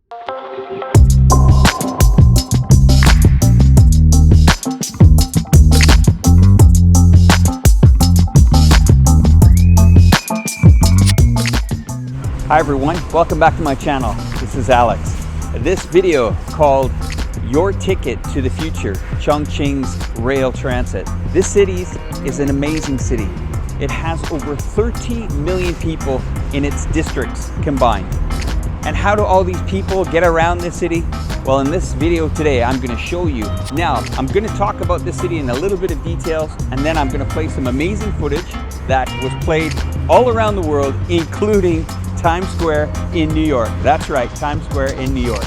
Hi everyone, welcome back to my channel. This is Alex. This video called Your Ticket to the Future, Chongqing's Rail Transit. This city is an amazing city. It has over 30 million people in its districts combined. And how do all these people get around this city? Well, in this video today, I'm going to show you. Now, I'm going to talk about this city in a little bit of details, and then I'm going to play some amazing footage that was played all around the world, including Times Square in New York. That's right, Times Square in New York.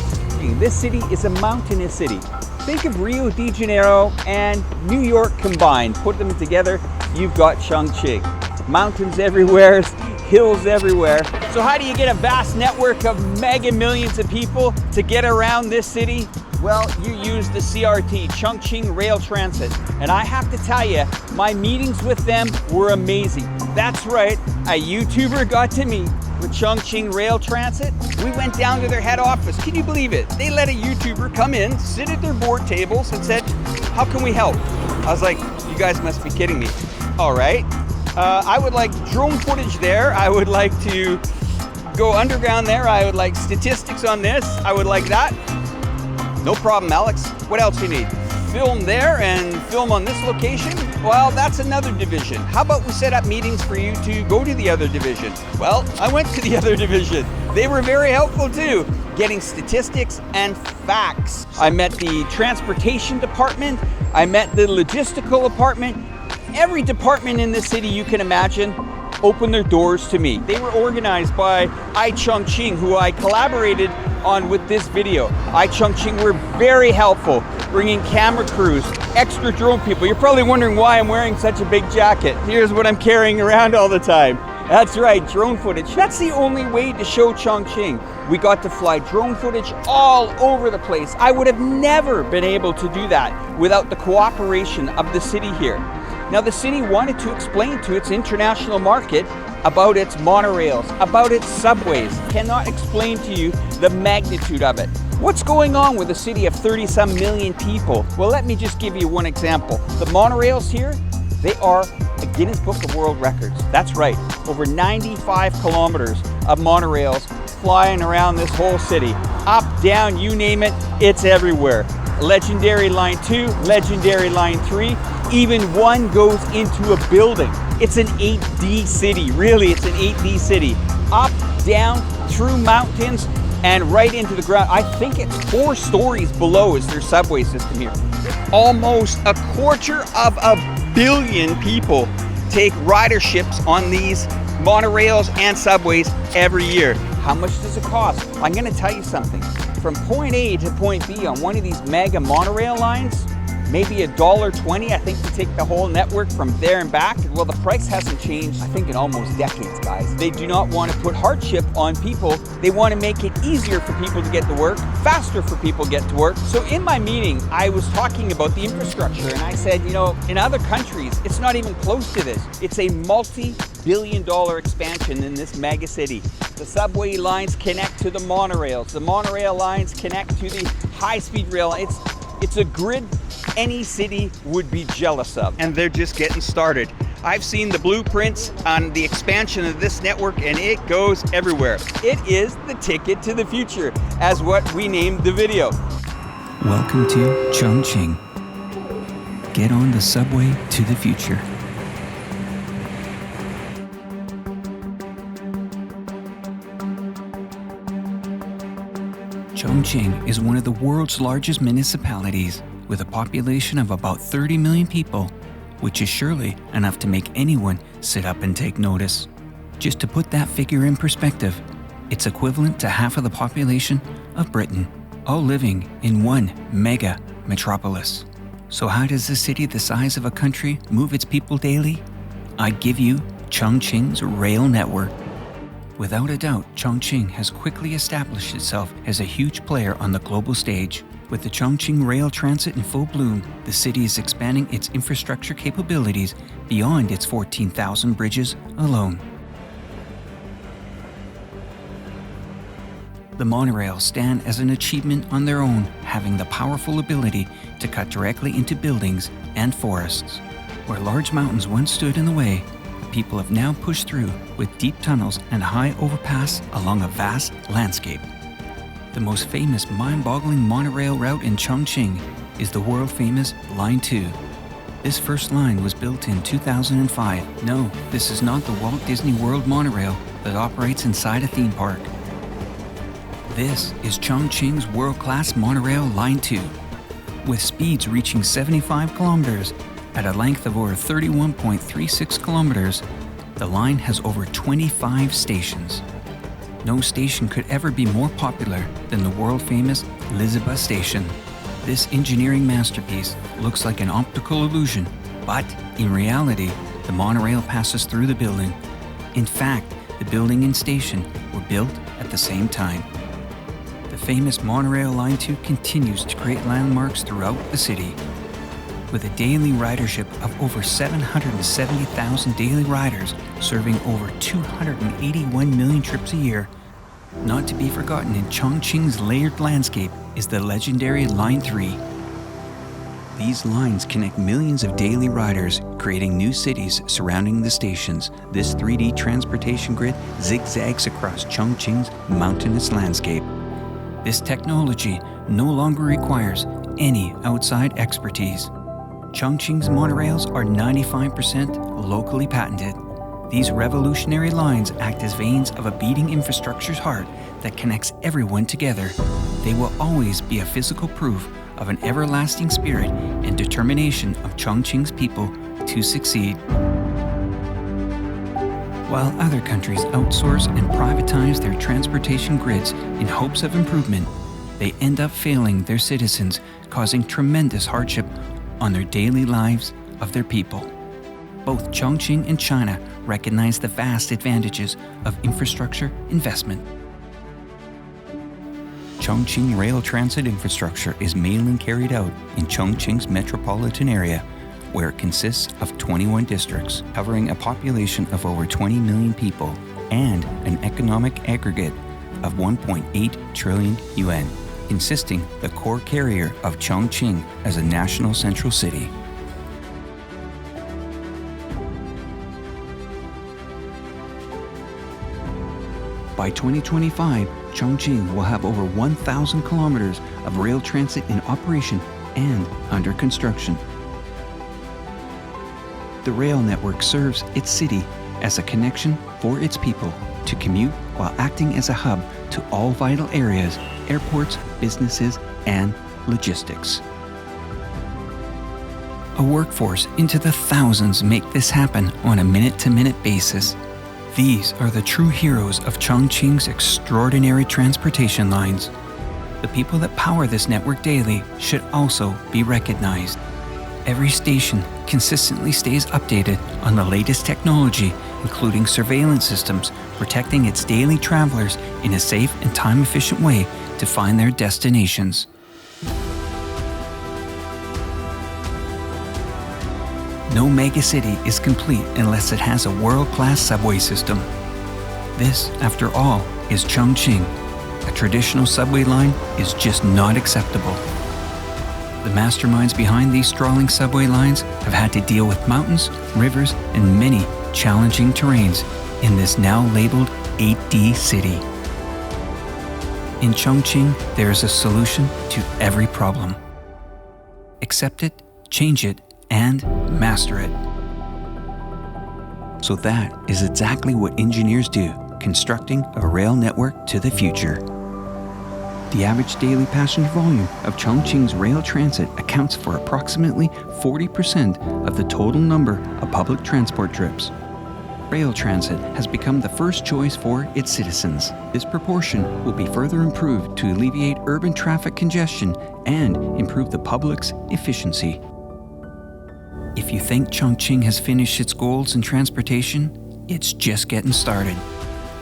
This city is a mountainous city. Think of Rio de Janeiro and New York combined. Put them together, you've got Chongqing. Mountains everywhere, hills everywhere. So how do you get a vast network of mega millions of people to get around this city? Well, you use the CRT, Chongqing Rail Transit. And I have to tell you, my meetings with them were amazing. That's right, a YouTuber got to meet with Chongqing Rail Transit. We went down to their head office. Can you believe it? They let a YouTuber come in, sit at their board tables and said, how can we help? I was like, you guys must be kidding me. All right, I would like drone footage there. I would like to go underground there. I would like statistics on this. I would like that. No problem, Alex. What else do you need? Film there and film on this location? Well, that's another division. How about we set up meetings for you to go to the other division? Well, I went to the other division. They were very helpful too, getting statistics and facts. I met the transportation department. I met the logistical department. Every department in this city you can imagine opened their doors to me. They were organized by Chongqing, who I collaborated on with this video. Chongqing were very helpful, bringing camera crews, extra drone people. You're probably wondering why I'm wearing such a big jacket. Here's what I'm carrying around all the time. That's right, drone footage. That's the only way to show Chongqing. We got to fly drone footage all over the place. I would have never been able to do that without the cooperation of the city here. Now, the city wanted to explain to its international market about its monorails, about its subways. Cannot explain to you the magnitude of it. What's going on with a city of 30-some million people? Well, let me just give you one example. The monorails here, they are a Guinness Book of World Records. That's right, over 95 kilometers of monorails flying around this whole city. Up, down, you name it, it's everywhere. Legendary Line 2, Legendary Line 3, even one goes into a building. It's an 8D city, really, it's an 8D city. Up, down, through mountains, and right into the ground. I think it's 4 stories below is their subway system here. Almost 250 million people take riderships on these monorails and subways every year. How much does it cost? I'm gonna tell you something. From point A to point B on one of these mega monorail lines, maybe $1.20, I think, to take the whole network from there and back. Well, the price hasn't changed, I think, in almost decades, guys. They do not want to put hardship on people. They want to make it easier for people to get to work, faster for people to get to work. So in my meeting, I was talking about the infrastructure, and I said, you know, in other countries, it's not even close to this. It's a multi-billion-dollar expansion in this mega city. The subway lines connect to the monorails. The monorail lines connect to the high-speed rail. It's a grid any city would be jealous of, and they're just getting started. I've seen the blueprints on the expansion of this network, and it goes everywhere. It is the ticket to the future, as what we named the video. Welcome to Chongqing. Get on the subway to the future. Chongqing is one of the world's largest municipalities, with a population of about 30 million people, which is surely enough to make anyone sit up and take notice. Just to put that figure in perspective, it's equivalent to half of the population of Britain, all living in one mega metropolis. So how does a city the size of a country move its people daily? I give you Chongqing's rail network. Without a doubt, Chongqing has quickly established itself as a huge player on the global stage. With the Chongqing Rail Transit in full bloom, the city is expanding its infrastructure capabilities beyond its 14,000 bridges alone. The monorails stand as an achievement on their own, having the powerful ability to cut directly into buildings and forests. Where large mountains once stood in the way, the people have now pushed through with deep tunnels and high overpass along a vast landscape. The most famous mind-boggling monorail route in Chongqing is the world-famous Line 2. This first line was built in 2005. No, this is not the Walt Disney World monorail that operates inside a theme park. This is Chongqing's world-class monorail Line 2. With speeds reaching 75 kilometers at a length of over 31.36 kilometers, the line has over 25 stations. No station could ever be more popular than the world-famous Lisbon station. This engineering masterpiece looks like an optical illusion, but in reality, the monorail passes through the building. In fact, the building and station were built at the same time. The famous monorail Line 2 continues to create landmarks throughout the city. With a daily ridership of over 770,000 daily riders serving over 281 million trips a year, not to be forgotten in Chongqing's layered landscape is the legendary Line 3. These lines connect millions of daily riders, creating new cities surrounding the stations. This 3D transportation grid zigzags across Chongqing's mountainous landscape. This technology no longer requires any outside expertise. Chongqing's monorails are 95% locally patented. These revolutionary lines act as veins of a beating infrastructure's heart that connects everyone together. They will always be a physical proof of an everlasting spirit and determination of Chongqing's people to succeed. While other countries outsource and privatize their transportation grids in hopes of improvement, they end up failing their citizens, causing tremendous hardship on their daily lives of their people. Both Chongqing and China recognize the vast advantages of infrastructure investment. Chongqing rail transit infrastructure is mainly carried out in Chongqing's metropolitan area, where it consists of 21 districts, covering a population of over 20 million people and an economic aggregate of 1.8 trillion yuan, insisting the core carrier of Chongqing as a national central city. By 2025, Chongqing will have over 1,000 kilometers of rail transit in operation and under construction. The rail network serves its city as a connection for its people to commute while acting as a hub to all vital areas, airports, businesses, and logistics. A workforce into the thousands make this happen on a minute-to-minute basis. These are the true heroes of Chongqing's extraordinary transportation lines. The people that power this network daily should also be recognized. Every station consistently stays updated on the latest technology, including surveillance systems, protecting its daily travelers in a safe and time-efficient way to find their destinations. No megacity is complete unless it has a world-class subway system. This, after all, is Chongqing. A traditional subway line is just not acceptable. The masterminds behind these sprawling subway lines have had to deal with mountains, rivers, and many challenging terrains in this now labeled 8D city. In Chongqing, there is a solution to every problem. Accept it, change it, and master it. So that is exactly what engineers do, constructing a rail network to the future. The average daily passenger volume of Chongqing's rail transit accounts for approximately 40% of the total number of public transport trips. Rail transit has become the first choice for its citizens. This proportion will be further improved to alleviate urban traffic congestion and improve the public's efficiency. If you think Chongqing has finished its goals in transportation, it's just getting started.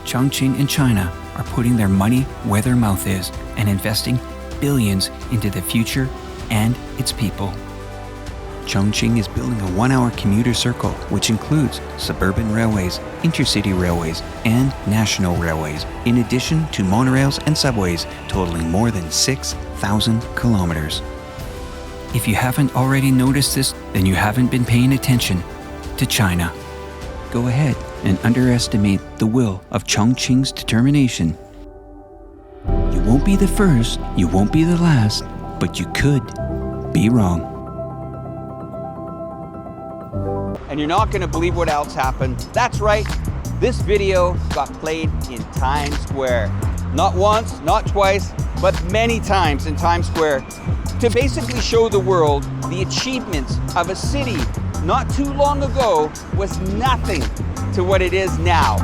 Chongqing and China are putting their money where their mouth is and investing billions into the future and its people. Chongqing is building a 1-hour commuter circle, which includes suburban railways, intercity railways, and national railways, in addition to monorails and subways totaling more than 6,000 kilometers. If you haven't already noticed this, then you haven't been paying attention to China. Go ahead and underestimate the will of Chongqing's determination. You won't be the first, you won't be the last, but you could be wrong. And you're not going to believe what else happened. That's right, this video got played in Times Square. Not once, not twice, but many times in Times Square to basically show the world the achievements of a city not too long ago was nothing to what it is now.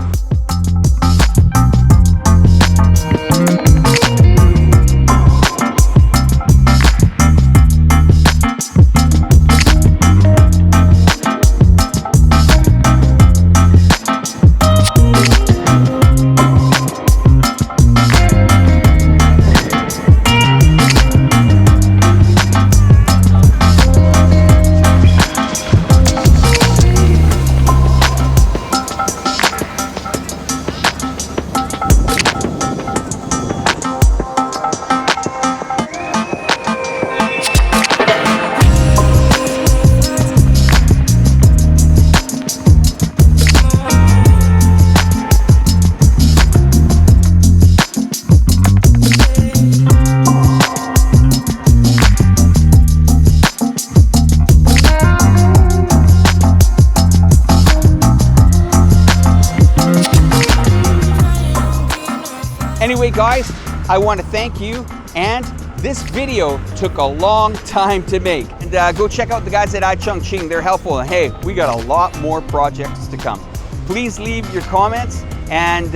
Anyway, guys, I want to thank you, and this video took a long time to make. And go check out the guys at Chongqing. They're helpful. And hey, we got a lot more projects to come. Please leave your comments and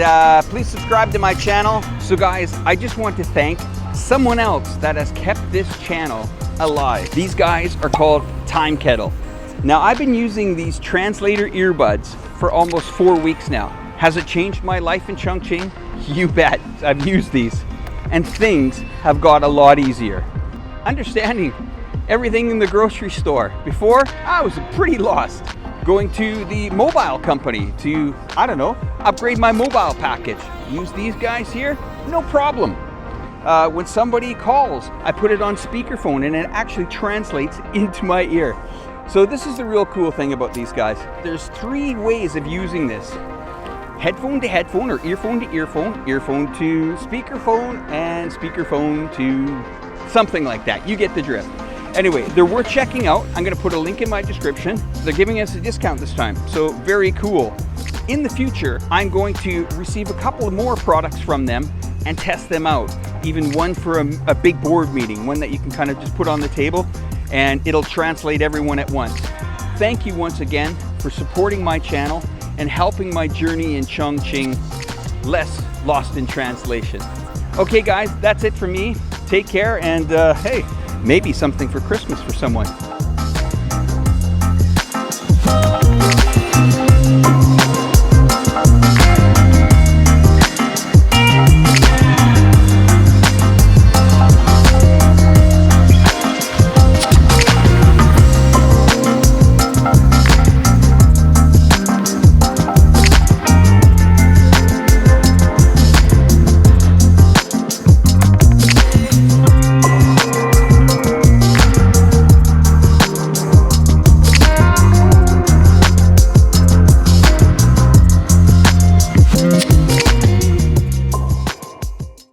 please subscribe to my channel. So guys, I just want to thank someone else that has kept this channel alive. These guys are called Time Kettle. Now, I've been using these Translator earbuds for almost 4 weeks now. Has it changed my life in Chongqing? You bet. I've used these and things have got a lot easier. Understanding everything in the grocery store. Before, I was pretty lost. Going to the mobile company to, I don't know, upgrade my mobile package. Use these guys here, no problem. When somebody calls, I put it on speakerphone and it actually translates into my ear. So this is the real cool thing about these guys. There's 3 ways of using this. Headphone to headphone, or earphone to earphone, earphone to speakerphone, and speakerphone to something like that. You get the drift. Anyway, they're worth checking out. I'm going to put a link in my description. They're giving us a discount this time, so very cool. In the future, I'm going to receive a couple of more products from them and test them out. Even one for a big board meeting, one that you can kind of just put on the table and it'll translate everyone at once. Thank you once again for supporting my channel and helping my journey in Chongqing less lost in translation. Okay guys, that's it for me. Take care, and hey, maybe something for Christmas for someone.